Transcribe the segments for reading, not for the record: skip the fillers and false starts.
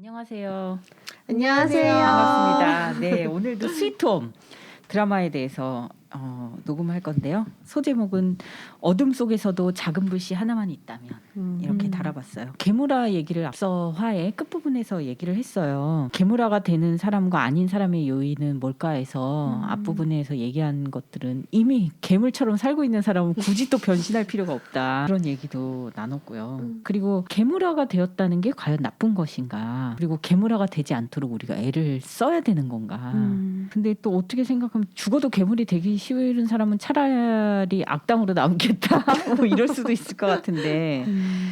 안녕하세요. 안녕하세요. 반갑습니다. 네, 오늘도 스위트홈 드라마에 대해서 녹음할 건데요. 소제목은 어둠 속에서도 작은 불씨 하나만 있다면 이렇게 달아봤어요. 게무라 얘기를 앞서 화의 끝부분에서 얘기를 했어요. 게무라가 되는 사람과 아닌 사람의 요인은 뭘까 해서 앞부분에서 얘기한 것들은 이미 괴물처럼 살고 있는 사람은 굳이 또 변신할 필요가 없다. 그런 얘기도 나눴고요. 그리고 게무라가 되었다는 게 과연 나쁜 것인가? 그리고 게무라가 되지 않도록 우리가 애를 써야 되는 건가? 근데 또 어떻게 생각하면 죽어도 괴물이 되기 싫은 사람은 차라리 악당으로 남겠다. 뭐 이럴 수도 있을 것 같은데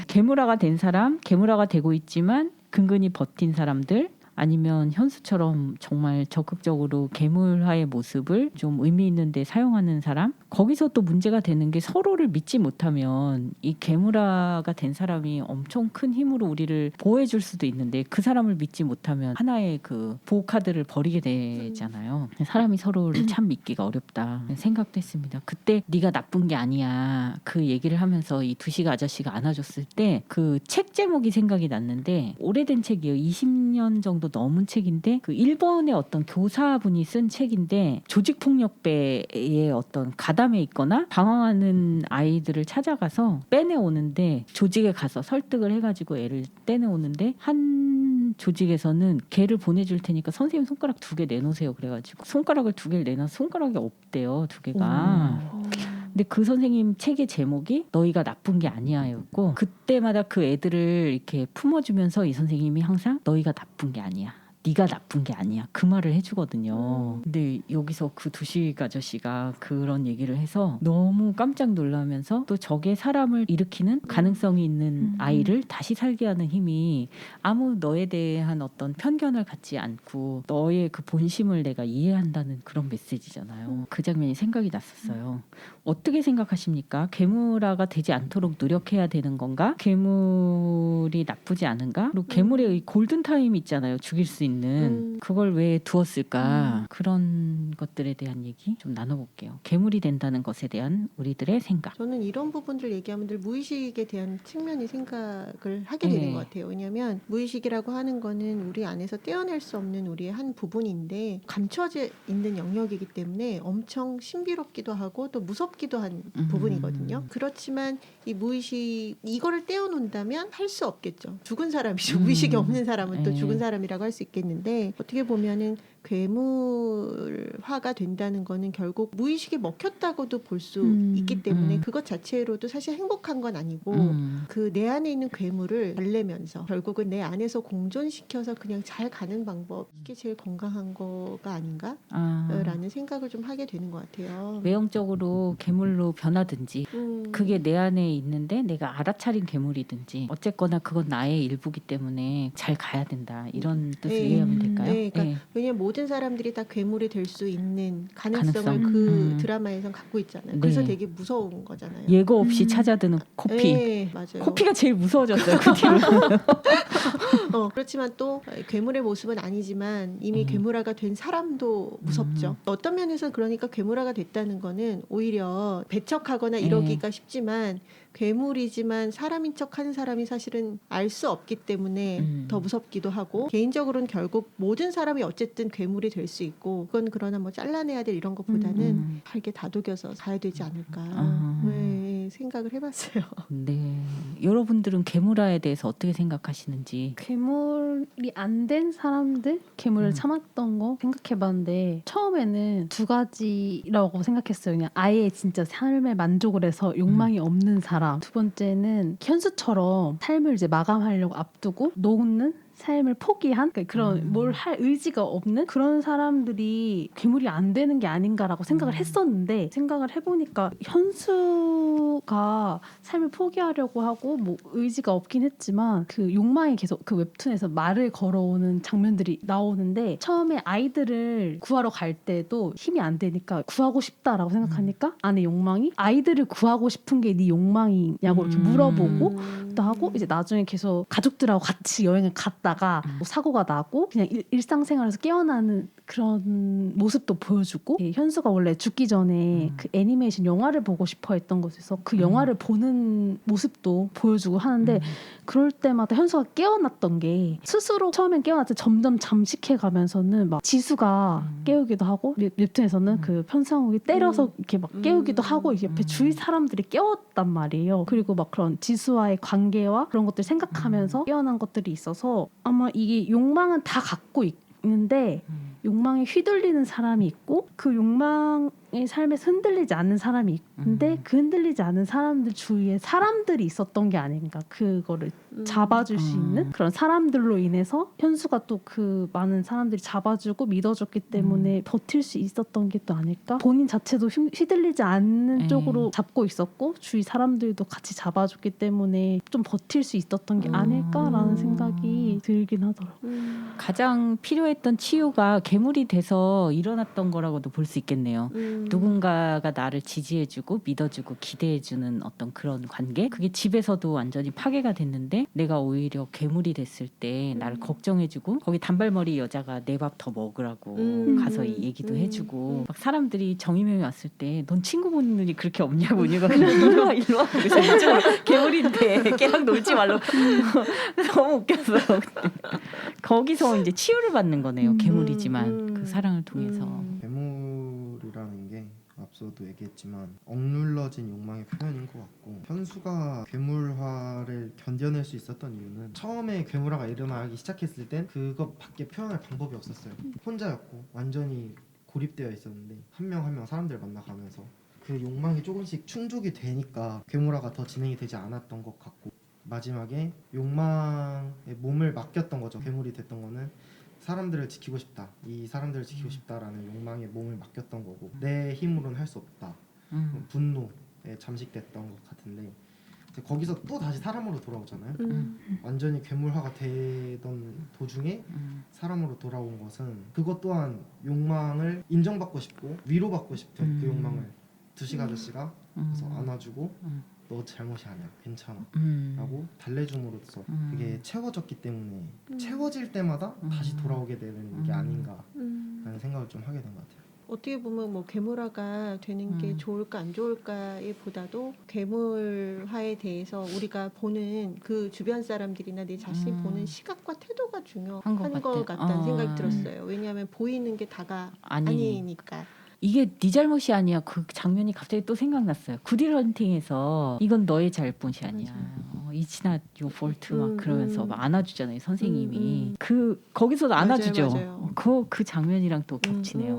게무라가 된 사람, 게무라가 되고 있지만 근근히 버틴 사람들 아니면 현수처럼 정말 적극적으로 괴물화의 모습을 좀 의미 있는데 사용하는 사람, 거기서 또 문제가 되는 게 서로를 믿지 못하면 이 괴물화가 된 사람이 엄청 큰 힘으로 우리를 보호해줄 수도 있는데 그 사람을 믿지 못하면 하나의 그 보호 카드를 버리게 되잖아요. 사람이 서로를 참 믿기가 어렵다 생각도 했습니다. 그때 네가 나쁜 게 아니야 그 얘기를 하면서 이 두식 아저씨가 안아줬을 때 그 책 제목이 생각이 났는데 오래된 책이에요. 20년 정도 넘은 책인데 그 일본의 어떤 교사분이 쓴 책인데 조직폭력배의 어떤 가담에 있거나 방황하는 아이들을 찾아가서 빼내오는데 조직에 가서 설득을 해가지고 애를 떼내오는데 한 조직에서는 걔를 보내줄 테니까 선생님 손가락 2개 내놓으세요 그래가지고 손가락을 2개를 내놔서 손가락이 없대요 2개가. 근데 그 선생님 책의 제목이 너희가 나쁜 게 아니야였고 그때마다 그 애들을 이렇게 품어주면서 이 선생님이 항상 너희가 나쁜 게 아니야. 네가 나쁜 게 아니야. 그 말을 해주거든요. 근데 여기서 그 두식 아저씨가 그런 얘기를 해서 너무 깜짝 놀라면서 또 적의 사람을 일으키는 가능성이 있는 아이를 다시 살게 하는 힘이 아무 너에 대한 어떤 편견을 갖지 않고 너의 그 본심을 내가 이해한다는 그런 메시지잖아요. 그 장면이 생각이 났었어요. 어떻게 생각하십니까? 괴물화가 되지 않도록 노력해야 되는 건가? 괴물이 나쁘지 않은가? 그리고 괴물의 골든타임이 있잖아요. 죽일 수 있는. 그걸 왜 두었을까? 그런 것들에 대한 얘기 좀 나눠볼게요. 괴물이 된다는 것에 대한 우리들의 생각. 저는 이런 부분들 얘기하면 늘 무의식에 대한 측면이 생각을 하게 되는 것 같아요. 왜냐하면 무의식이라고 하는 거는 우리 안에서 떼어낼 수 없는 우리의 한 부분인데 감춰져 있는 영역이기 때문에 엄청 신비롭기도 하고 또 무섭기도 한 부분이거든요. 그렇지만 이 무의식 이거를 떼어놓는다면 할 수 없겠죠. 죽은 사람이죠. 무의식이 없는 사람은 또 죽은 사람이라고 할 수 있겠는데 어떻게 보면은 괴물화가 된다는 거는 결국 무의식에 먹혔다고도 볼 수 있기 때문에 그것 자체로도 사실 행복한 건 아니고 그 내 안에 있는 괴물을 달래면서 결국은 내 안에서 공존시켜서 그냥 잘 가는 방법 이게 제일 건강한 거가 아닌가라는 생각을 좀 하게 되는 것 같아요. 외형적으로 괴물로 변하든지 그게 내 안에 있는데 내가 알아차린 괴물이든지 어쨌거나 그건 나의 일부기 때문에 잘 가야 된다 이런 뜻을 이해하면 될까요? 네, 그러니까 왜냐면 모든 사람들이 다 괴물이 될 수 있는 가능성을 가능성. 그 드라마에선 갖고 있잖아요. 그래서 되게 무서운 거잖아요. 예고 없이 찾아드는 코피. 네, 맞아요. 코피가 제일 무서워졌어요. 그 뒤로. 그렇지만 또 괴물의 모습은 아니지만 이미 괴물화가 된 사람도 무섭죠. 어떤 면에서 그러니까 괴물화가 됐다는 거는 오히려 배척하거나 이러기가 쉽지만 괴물이지만 사람인 척하는 사람이 사실은 알 수 없기 때문에 더 무섭기도 하고 개인적으로는 결국 모든 사람이 어쨌든 괴물이 될 수 있고 그건 그러나 뭐 잘라내야 될 이런 것보다는 잘게 다독여서 가야 되지 않을까 생각을 해봤어요. 네, 여러분들은 괴물화에 대해서 어떻게 생각하시는지. 괴물이 안 된 사람들? 괴물을 참았던 거 생각해봤는데 처음에는 2가지라고 생각했어요. 그냥 아예 진짜 삶에 만족을 해서 욕망이 없는 사람. 2번째는 현수처럼 삶을 이제 마감하려고 앞두고 녹는 삶을 포기한 그런 뭘 할 의지가 없는 그런 사람들이 괴물이 안 되는 게 아닌가라고 생각을 했었는데 생각을 해보니까 현수가 삶을 포기하려고 하고 뭐 의지가 없긴 했지만 그 욕망이 계속 그 웹툰에서 말을 걸어오는 장면들이 나오는데 처음에 아이들을 구하러 갈 때도 힘이 안 되니까 구하고 싶다라고 생각하니까 안에 욕망이 아이들을 구하고 싶은 게 네 욕망이냐고 이렇게 물어보고 또 하고 이제 나중에 계속 가족들하고 같이 여행을 갔다 있다가 뭐 사고가 나고 그냥 일상생활에서 깨어나는 그런 모습도 보여주고 현수가 원래 죽기 전에 그 애니메이션 영화를 보고 싶어 했던 것에서 그 영화를 보는 모습도 보여주고 하는데 그럴 때마다 현수가 깨어났던 게 스스로 처음엔 깨어났지 점점 잠식해 가면서는 막 지수가 깨우기도 하고 웹툰에서는 그 편성욱이 때려서 이렇게 막 깨우기도 하고 옆에 주위 사람들이 깨웠단 말이에요. 그리고 막 그런 지수와의 관계와 그런 것들 생각하면서 깨어난 것들이 있어서 아마 이게 욕망은 다 갖고 있는데 욕망에 휘둘리는 사람이 있고 그 욕망의 삶에서 흔들리지 않는 사람이 있는데 그 흔들리지 않는 사람들 주위에 사람들이 있었던 게 아닌가. 그거를 잡아줄 수 있는 그런 사람들로 인해서 현수가 또 그 많은 사람들이 잡아주고 믿어줬기 때문에 버틸 수 있었던 게 또 아닐까. 본인 자체도 휘둘리지 않는 쪽으로 잡고 있었고 주위 사람들도 같이 잡아줬기 때문에 좀 버틸 수 있었던 게 아닐까라는 생각이 들긴 하더라고요. 가장 필요했던 치유가 괴물이 돼서 일어났던 거라고도 볼 수 있겠네요. 누군가가 나를 지지해주고 믿어주고 기대해주는 어떤 그런 관계, 그게 집에서도 완전히 파괴가 됐는데 내가 오히려 괴물이 됐을 때 나를 걱정해주고 거기 단발머리 여자가 내 밥 더 먹으라고 가서 이 얘기도 해주고 막 사람들이 정의명이 왔을 때 넌 친구 보는 눈이 그렇게 없냐고 이거 일로와 그래서 이쪽으로 괴물인데 걔랑 놀지 말라고 너무 웃겼어요. 거기서 이제 치유를 받는 거네요. 괴물이지만 그 사랑을 통해서. 괴물이라는 게 앞서도 얘기했지만 억눌러진 욕망의 표현인 것 같고 현수가 괴물화를 견뎌낼 수 있었던 이유는 처음에 괴물화가 일어나기 시작했을 땐 그것밖에 표현할 방법이 없었어요. 혼자였고 완전히 고립되어 있었는데 한 명 한 명 사람들 만나가면서 그 욕망이 조금씩 충족이 되니까 괴물화가 더 진행이 되지 않았던 것 같고 마지막에 욕망에 몸을 맡겼던 거죠. 괴물이 됐던 거는 사람들을 지키고 싶다. 이 사람들을 지키고 싶다라는 욕망에 몸을 맡겼던 거고 내 힘으로는 할 수 없다. 분노에 잠식됐던 것 같은데 거기서 또 다시 사람으로 돌아오잖아요. 완전히 괴물화가 되던 도중에 사람으로 돌아온 것은 그것 또한 욕망을 인정받고 싶고 위로받고 싶은 그 욕망을 두식 아저씨가 그래서 안아주고 너 잘못이 아니야 괜찮아 라고 달래줌으로써 그게 채워졌기 때문에 채워질 때마다 다시 돌아오게 되는 게 아닌가 라는 생각을 좀 하게 된 것 같아요. 어떻게 보면 뭐 괴물화가 되는 게 좋을까 안 좋을까에 보다도 괴물화에 대해서 우리가 보는 그 주변 사람들이나 내 자신이 보는 시각과 태도가 중요한 것 같다는 생각이 들었어요. 왜냐하면 보이는 게 다가 아니니까. 이게 네 잘못이 아니야. 그 장면이 갑자기 또 생각났어요. 굿윌 헌팅에서 이건 너의 잘못이 아니야. It's not your fault 막 그러면서 막 안아주잖아요. 선생님이. 거기서도 안아주죠. 맞아요. 그 장면이랑 또 겹치네요.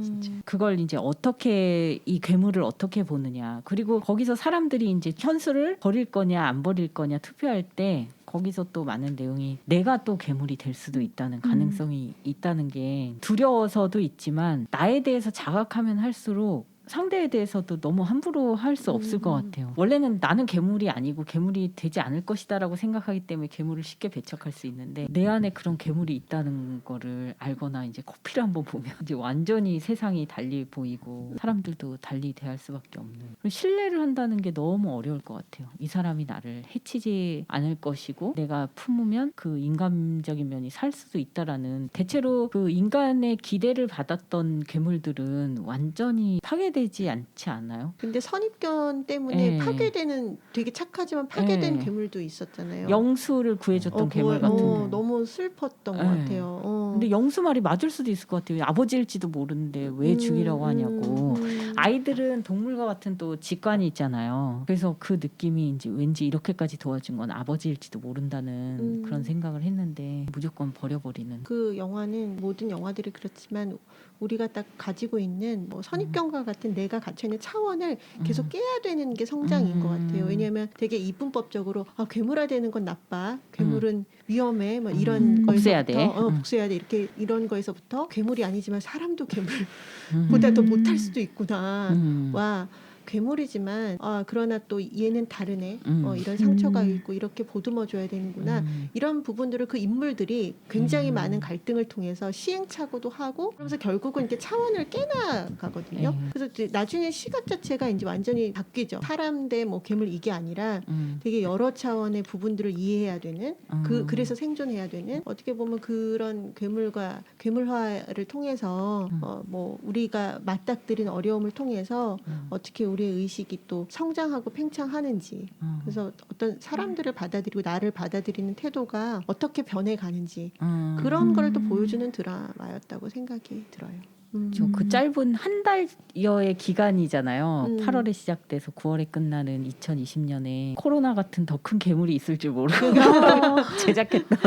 진짜. 그걸 이제 어떻게 이 괴물을 어떻게 보느냐. 그리고 거기서 사람들이 이제 현수를 버릴 거냐 안 버릴 거냐 투표할 때 거기서 또 많은 내용이 내가 또 괴물이 될 수도 있다는 가능성이 있다는 게 두려워서도 있지만 나에 대해서 자각하면 할수록 상대에 대해서도 너무 함부로 할 수 없을 것 같아요. 원래는 나는 괴물이 아니고 괴물이 되지 않을 것이다라고 생각하기 때문에 괴물을 쉽게 배척할 수 있는데 내 안에 그런 괴물이 있다는 거를 알거나 이제 커피를 한번 보면 이제 완전히 세상이 달리 보이고 사람들도 달리 대할 수밖에 없는. 신뢰를 한다는 게 너무 어려울 것 같아요. 이 사람이 나를 해치지 않을 것이고 내가 품으면 그 인간적인 면이 살 수도 있다라는. 대체로 그 인간의 기대를 받았던 괴물들은 완전히 파괴되지 않지 않아요? 근데 선입견 때문에 네. 파괴되는 되게 착하지만 파괴된 괴물도 있었잖아요. 영수를 구해줬던 괴물 같은데. 너무 슬펐던 것 네. 같아요. 근데 영수 말이 맞을 수도 있을 것 같아요. 아버지일지도 모르는데 왜 죽이려고 하냐고. 아이들은 동물과 같은 또 직관이 있잖아요. 그래서 그 느낌이 이제 왠지 이렇게까지 도와준 건 아버지일지도 모른다는 그런 생각을 했는데 무조건 버려버리는. 그 영화는 모든 영화들이 그렇지만 우리가 딱 가지고 있는 뭐 선입견과 같은 내가 갇혀 있는 차원을 계속 깨야 되는 게 성장인 것 같아요. 왜냐하면 되게 이분법적으로 괴물화되는 건 나빠, 괴물은 위험해, 뭐 이런 복수해야 거에서부터 돼. 복수해야 돼 이렇게 이런 거에서부터 괴물이 아니지만 사람도 괴물보다 더 못할 수도 있구나. 와 괴물이지만 그러나 또 얘는 다르네. 음. 이런 상처가 있고 이렇게 보듬어줘야 되는구나. 이런 부분들을 그 인물들이 굉장히 많은 갈등을 통해서 시행착오도 하고 그러면서 결국은 이렇게 차원을 깨나가거든요. 그래서 이제 나중에 시각 자체가 이제 완전히 바뀌죠. 사람 대 뭐 괴물 이게 아니라 되게 여러 차원의 부분들을 이해해야 되는 그래서 생존해야 되는 어떻게 보면 그런 괴물과 괴물화를 통해서 뭐 우리가 맞닥뜨린 어려움을 통해서 어떻게 우리의 의식이 또 성장하고 팽창하는지 그래서 어떤 사람들을 받아들이고 나를 받아들이는 태도가 어떻게 변해가는지 그런 걸 또 보여주는 드라마였다고 생각이 들어요. 그 짧은 한 달여의 기간이잖아요. 음. 8월에 시작돼서 9월에 끝나는 2020년에 코로나 같은 더 큰 괴물이 있을 줄 모르고 제작했던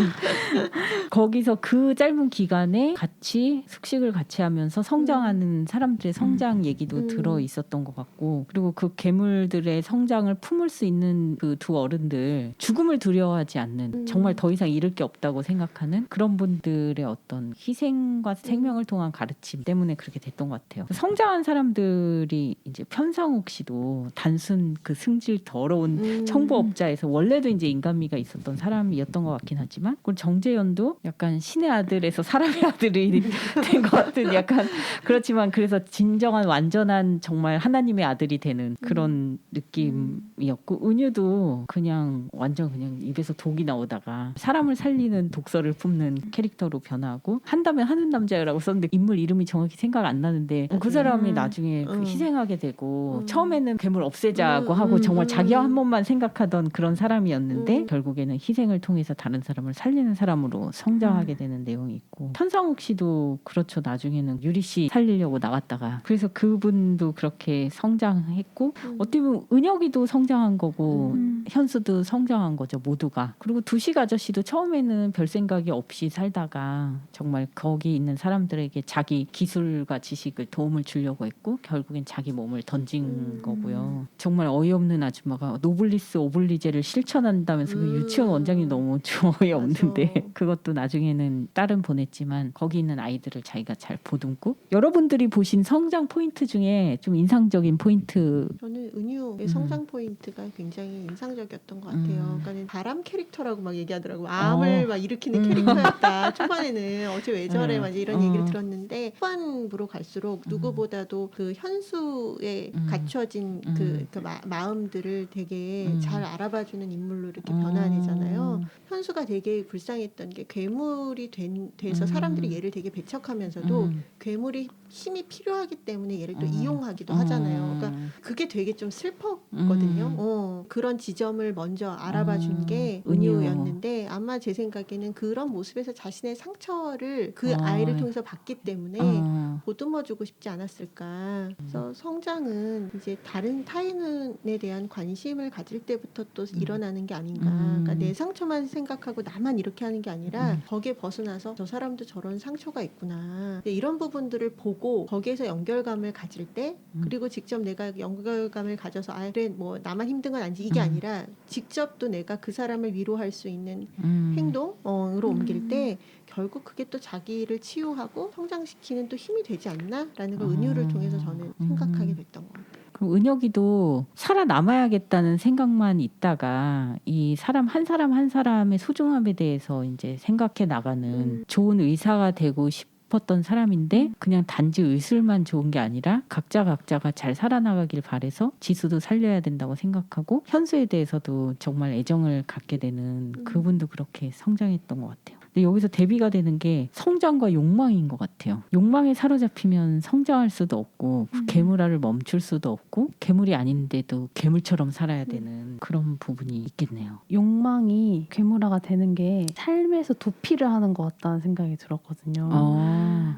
거기서 그 짧은 기간에 같이 숙식을 같이 하면서 성장하는 사람들의 성장 얘기도 들어 있었던 것 같고 그리고 그 괴물들의 성장을 품을 수 있는 그 두 어른들 죽음을 두려워하지 않는 정말 더 이상 잃을 게 없다고 생각하는 그런 분들의 어떤 희생과 생명을 통한 가르침 때문에 그렇게 됐던 것 같아요. 성장한 사람들이 이제 편상욱 씨도 단순 그 승질 더러운 청부업자에서 원래도 이제 인간미가 있었던 사람이었던 것 같긴 하지만 그리고 정재현도 약간 신의 아들에서 사람의 아들이 된 것 같은 약간 그렇지만 그래서 진정한 완전한 정말 하나님의 아들이 되는 그런 느낌이었고 은유도 그냥 완전 그냥 입에서 독이 나오다가 사람을 살리는 독서를 품는 캐릭터로 변하고 한다면 하는 남자라고 썼는데 인물 이름이 정확히 생각 안 나는데 그 사람이 나중에 그 희생하게 되고 처음에는 괴물 없애자고 하고 정말 자기와 한 번만 생각하던 그런 사람이었는데 결국에는 희생을 통해서 다른 사람을 살리는 사람으로 성장하게 되는 내용이 있고 편상욱 씨도 그렇죠. 나중에는 유리 씨 살리려고 나갔다가 그래서 그분도 그렇게 성장했고 어떻게 보면 은혁이도 성장한 거고 현수도 성장한 거죠. 모두가. 그리고 두식 아저씨도 처음에는 별 생각이 없이 살다가 정말 거기 있는 사람들에게 자기 기술과 지식을 도움을 주려고 했고 결국엔 자기 몸을 던진 거고요. 정말 어이없는 아줌마가 노블리스 오블리제를 실천한다면서 그 유치원 원장이 너무 어이없는데 맞아. 그것도 나중에는 딸은 보냈지만 거기 있는 아이들을 자기가 잘 보듬고 여러분들이 보신 성장 포인트 중에 좀 인상적인 포인트 저는 은유의 성장 포인트가 굉장히 인상적이었던 것 같아요. 그러니까 바람 캐릭터라고 막 얘기하더라고. 암을 막 일으키는 캐릭터였다. 초반에는 어제 왜 저래 막 이런 얘기를 들었는데 후반부로 갈수록 누구보다도 그 현수에 갖춰진 그 마음들을 되게 잘 알아봐주는 인물로 이렇게 변화되잖아요. 현수가 되게 불쌍했던 게 괴물이 돼서 사람들이 얘를 되게 배척하면서도 괴물이 힘이 필요하기 때문에 얘를 또 이용하기도 하잖아요. 그러니까 그게 되게 좀 슬펐거든요. 그런 지점을 먼저 알아봐준 게 은유였는데 아마 제 생각에는 그런 모습에서 자신의 상처를 그 아이를 통해서 봤기 때문에 보듬어주고 싶지 않았을까. 그래서 성장은 이제 다른 타인에 대한 관심을 가질 때부터 또 일어나는 게 아닌가. 그러니까 내 상처만 생각하고 나만 이렇게 하는 게 아니라 거기에 벗어나서 저 사람도 저런 상처가 있구나. 이런 부분들을 보고 거기에서 연결감을 가질 때 그리고 직접 내가 연결감을 가져서 그래 뭐 나만 힘든 건 아니지 이게 아니라 직접 또 내가 그 사람을 위로할 수 있는 행동으로 옮길 때 결국 그게 또 자기를 치유하고 성장시키는 또 힘이 되지 않나라는 걸 은유를 통해서 저는 생각하게 됐던 것 같아요. 그럼 은혁이도 살아남아야겠다는 생각만 있다가 이 사람 한 사람의 소중함에 대해서 이제 생각해 나가는 좋은 의사가 되고 싶었던 사람인데 그냥 단지 의술만 좋은 게 아니라 각자가 잘 살아나가길 바래서 지수도 살려야 된다고 생각하고 현수에 대해서도 정말 애정을 갖게 되는 그분도 그렇게 성장했던 것 같아요. 근데 여기서 대비가 되는 게 성장과 욕망인 것 같아요. 욕망에 사로잡히면 성장할 수도 없고 괴물화를 멈출 수도 없고 괴물이 아닌데도 괴물처럼 살아야 되는 그런 부분이 있겠네요. 욕망이 괴물화가 되는 게 삶에서 도피를 하는 것 같다는 생각이 들었거든요.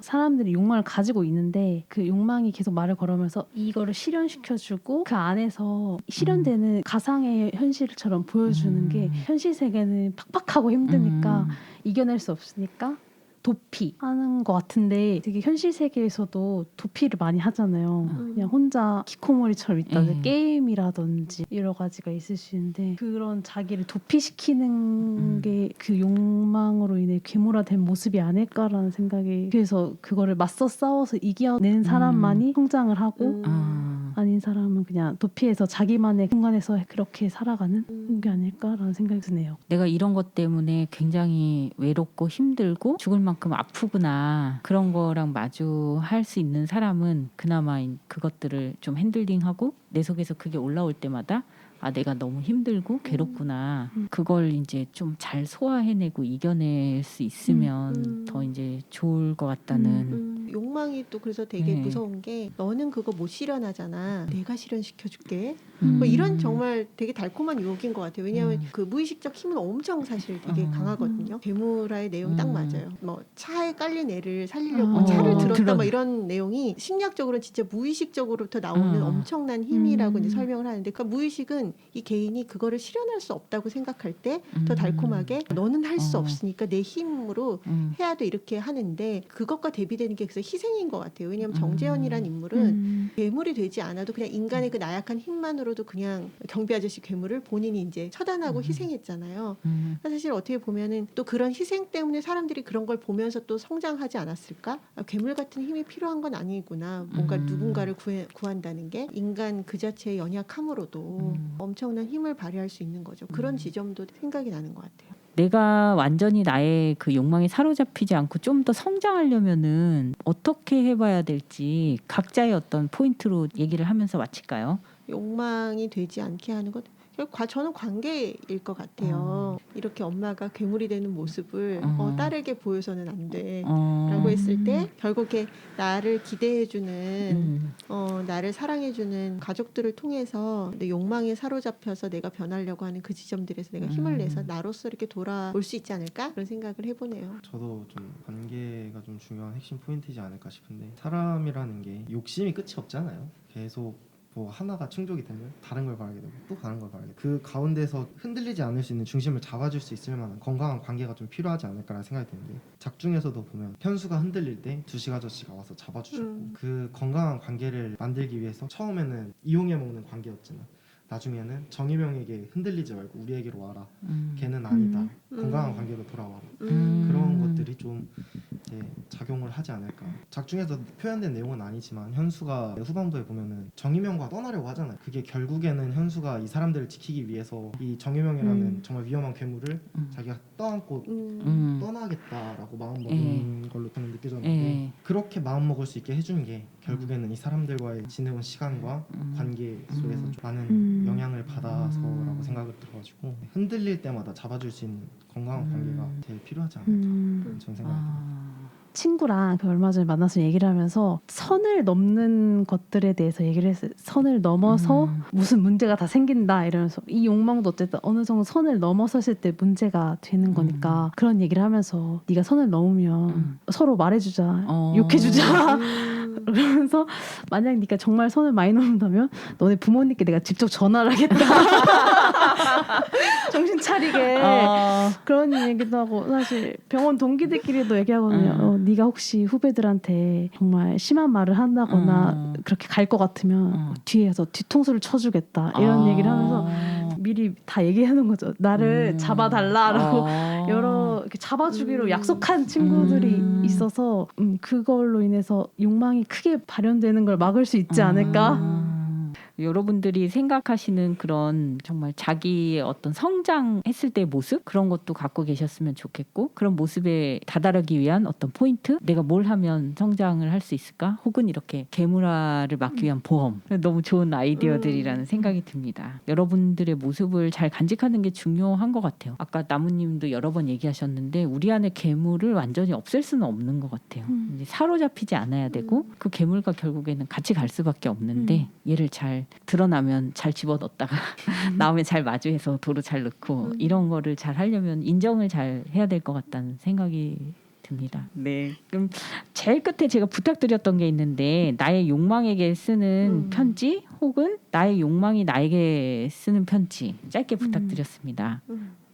사람들이 욕망을 가지고 있는데 그 욕망이 계속 말을 걸으면서 이거를 실현시켜주고 그 안에서 실현되는 가상의 현실처럼 보여주는 게 현실 세계는 팍팍하고 힘드니까 이겨낼 수 없으니까 도피하는 것 같은데 되게 현실 세계에서도 도피를 많이 하잖아요. 그냥 혼자 기코모리처럼 있다든지 게임이라든지 여러 가지가 있을 수 있는데 그런 자기를 도피시키는 게 그 욕망으로 인해 괴물화된 모습이 아닐까라는 생각이 그래서 그거를 맞서 싸워서 이겨낸 사람만이 성장을 하고 아닌 사람은 그냥 도피해서 자기만의 공간에서 그렇게 살아가는 게 아닐까라는 생각이 드네요. 내가 이런 것 때문에 굉장히 외롭고 힘들고 죽을 만큼 아프구나 그런 거랑 마주할 수 있는 사람은 그나마 그것들을 좀 핸들링하고 내 속에서 그게 올라올 때마다 아 내가 너무 힘들고 괴롭구나 그걸 이제 좀 잘 소화해내고 이겨낼 수 있으면 더 이제 좋을 것 같다는 욕망이 또 그래서 되게 네. 무서운 게 너는 그거 못 실현하잖아. 내가 실현시켜줄게. 뭐 이런 정말 되게 달콤한 유혹인 것 같아요. 왜냐하면 그 무의식적 힘은 엄청 사실 되게 강하거든요. 괴물화의 내용 딱 맞아요. 뭐 차에 깔린 애를 살리려고 차를 들었다 뭐 이런 내용이 심리학적으로 진짜 무의식적으로부터 나오는 엄청난 힘이라고 이제 설명을 하는데 그 무의식은 이 개인이 그거를 실현할 수 없다고 생각할 때 더 달콤하게 너는 할 수 없으니까 내 힘으로 해야 돼 이렇게 하는데 그것과 대비되는 게 그래서 희생인 것 같아요. 왜냐하면 정재현이란 인물은 괴물이 되지 않아도 그냥 인간의 그 나약한 힘만으로도 그냥 경비 아저씨 괴물을 본인이 이제 처단하고 희생했잖아요. 사실 어떻게 보면은 또 그런 희생 때문에 사람들이 그런 걸 보면서 또 성장하지 않았을까? 아, 괴물 같은 힘이 필요한 건 아니구나. 뭔가 누군가를 구한다는 게 인간 그 자체의 연약함으로도 엄청난 힘을 발휘할 수 있는 거죠. 그런 지점도 생각이 나는 것 같아요. 내가 완전히 나의 그 욕망에 사로잡히지 않고 좀 더 성장하려면은 어떻게 해봐야 될지 각자의 어떤 포인트로 얘기를 하면서 마칠까요? 욕망이 되지 않게 하는 것 저는 관계일 것 같아요. 이렇게 엄마가 괴물이 되는 모습을 딸에게 보여서는 안 돼. 라고 했을 때 결국에 나를 기대해주는 나를 사랑해주는 가족들을 통해서 내 욕망에 사로잡혀서 내가 변하려고 하는 그 지점들에서 내가 힘을 내서 나로서 이렇게 돌아올 수 있지 않을까? 그런 생각을 해보네요. 저도 좀 관계가 좀 중요한 핵심 포인트이지 않을까 싶은데 사람이라는 게 욕심이 끝이 없잖아요. 계속 뭐 하나가 충족이 되면 다른 걸 바라게 되고 또 다른 걸 바라게 되고 그 가운데서 흔들리지 않을 수 있는 중심을 잡아줄 수 있을 만한 건강한 관계가 좀 필요하지 않을까라는 생각이 드는데 작중에서도 보면 현수가 흔들릴 때 두식 아저씨가 와서 잡아주셨고 그 건강한 관계를 만들기 위해서 처음에는 이용해 먹는 관계였지만 나중에는 정희명에게 흔들리지 말고 우리에게로 와라. 걔는 아니다. 건강한 관계로 돌아와라. 그런 것들이 좀 이제 작용을 하지 않을까. 작중에서 표현된 내용은 아니지만 현수가 후반부에 보면은 정희명과 떠나려고 하잖아요. 그게 결국에는 현수가 이 사람들을 지키기 위해서 이 정희명이라는 정말 위험한 괴물을 자기가 떠안고 떠나겠다라고 마음먹은 걸로 저는 느껴졌는데 그렇게 마음먹을 수 있게 해주는 게 결국에는 이 사람들과의 지내온 시간과 관계 속에서 좀 많은 영향을 받아서라고 생각을 들어가지고 흔들릴 때마다 잡아줄 수 있는 건강한 관계가 제일 필요하지 않을까 저는 생각이 듭니다. 친구랑 그 얼마 전에 만나서 얘기를 하면서 선을 넘는 것들에 대해서 얘기를 했어요. 선을 넘어서 무슨 문제가 다 생긴다 이러면서 이 욕망도 어쨌든 어느 정도 선을 넘어섰을 때 문제가 되는 거니까 그런 얘기를 하면서 네가 선을 넘으면 서로 말해주자 욕해주자 그러면서 만약 네가 정말 선을 많이 넘는다면 너네 부모님께 내가 직접 전화를 하겠다 정신 차리게 그런 얘기도 하고 사실 병원 동기들끼리도 얘기하거든요. 네가 혹시 후배들한테 정말 심한 말을 한다거나 그렇게 갈 것 같으면 뒤에서 뒤통수를 쳐주겠다 이런 얘기를 하면서 미리 다 얘기하는 거죠. 나를 잡아달라라고 여러 이렇게 잡아주기로 약속한 친구들이 있어서 그걸로 인해서 욕망이 크게 발현되는 걸 막을 수 있지 않을까? 여러분들이 생각하시는 그런 정말 자기의 어떤 성장했을 때의 모습 그런 것도 갖고 계셨으면 좋겠고 그런 모습에 다다르기 위한 어떤 포인트 내가 뭘 하면 성장을 할 수 있을까 혹은 이렇게 괴물화를 막기 위한 보험 너무 좋은 아이디어들이라는 생각이 듭니다. 여러분들의 모습을 잘 간직하는 게 중요한 것 같아요. 아까 나무님도 여러 번 얘기하셨는데 우리 안에 괴물을 완전히 없앨 수는 없는 것 같아요. 이제 사로잡히지 않아야 되고 그 괴물과 결국에는 같이 갈 수밖에 없는데 얘를 잘 드러나면 잘 집어넣었다가 나오면 잘 마주해서 도로 잘 넣고 이런 거를 잘 하려면 인정을 잘 해야 될 것 같다는 생각이 듭니다. 네. 그럼 제일 끝에 제가 부탁드렸던 게 있는데 나의 욕망에게 쓰는 편지 혹은 나의 욕망이 나에게 쓰는 편지 짧게 부탁드렸습니다.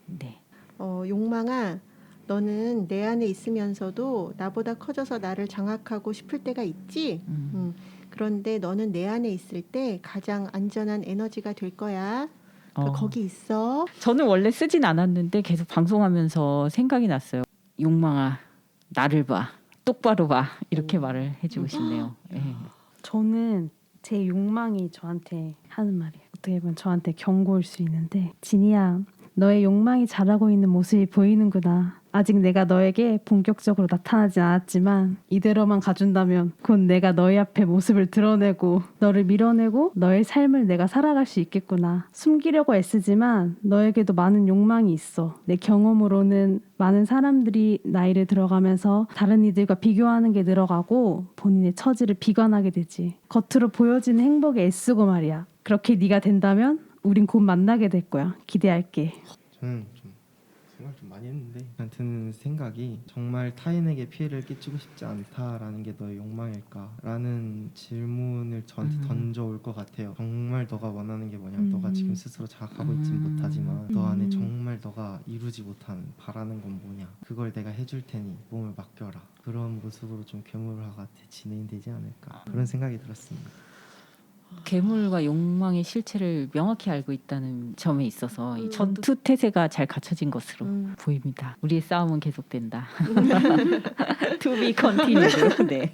네. 욕망아 너는 내 안에 있으면서도 나보다 커져서 나를 장악하고 싶을 때가 있지? 그런데 너는 내 안에 있을 때 가장 안전한 에너지가 될 거야. 거기 있어. 저는 원래 쓰진 않았는데 계속 방송하면서 생각이 났어요. 욕망아, 나를 봐. 똑바로 봐. 이렇게 말을 해주고 싶네요. 네. 저는 제 욕망이 저한테 하는 말이에요. 어떻게 보면 저한테 경고일 수 있는데, 진이야, 너의 욕망이 자라고 있는 모습이 보이는구나. 아직 내가 너에게 본격적으로 나타나진 않았지만 이대로만 가준다면 곧 내가 너희 앞에 모습을 드러내고 너를 밀어내고 너의 삶을 내가 살아갈 수 있겠구나. 숨기려고 애쓰지만 너에게도 많은 욕망이 있어. 내 경험으로는 많은 사람들이 나이를 들어가면서 다른 이들과 비교하는 게 늘어가고 본인의 처지를 비관하게 되지. 겉으로 보여지는 행복에 애쓰고 말이야. 그렇게 네가 된다면 우린 곧 만나게 될 거야. 기대할게. 저는 좀 생각을 좀 많이 했는데 그냥 드는 생각이 정말 타인에게 피해를 끼치고 싶지 않다라는 게 너의 욕망일까라는 질문을 저한테 던져올 것 같아요. 정말 너가 원하는 게 뭐냐? 너가 지금 스스로 자각하고 있진 못하지만 너 안에 정말 너가 이루지 못한 바라는 건 뭐냐? 그걸 내가 해줄 테니 몸을 맡겨라. 그런 모습으로 좀 괴물화가 진행되지 않을까 그런 생각이 들었습니다. 괴물과 욕망의 실체를 명확히 알고 있다는 점에 있어서 이 전투 태세가 잘 갖춰진 것으로 보입니다. 우리의 싸움은 계속된다. To be continued. 네.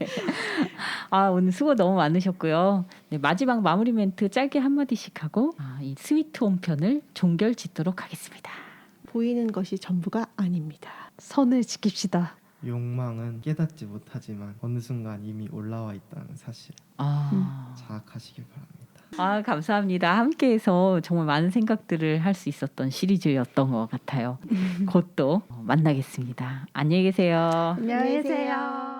아, 오늘 수고 너무 많으셨고요. 네, 마지막 마무리 멘트 짧게 한마디씩 하고 이 스위트홈 편을 종결 짓도록 하겠습니다. 보이는 것이 전부가 아닙니다. 선을 지킵시다. 욕망은 깨닫지 못하지만 어느 순간 이미 올라와 있다는 사실 자각하시길 바랍니다. 감사합니다. 함께해서 정말 많은 생각들을 할 수 있었던 시리즈였던 것 같아요. 곧 또 만나겠습니다. 안녕히 계세요. 안녕히 계세요.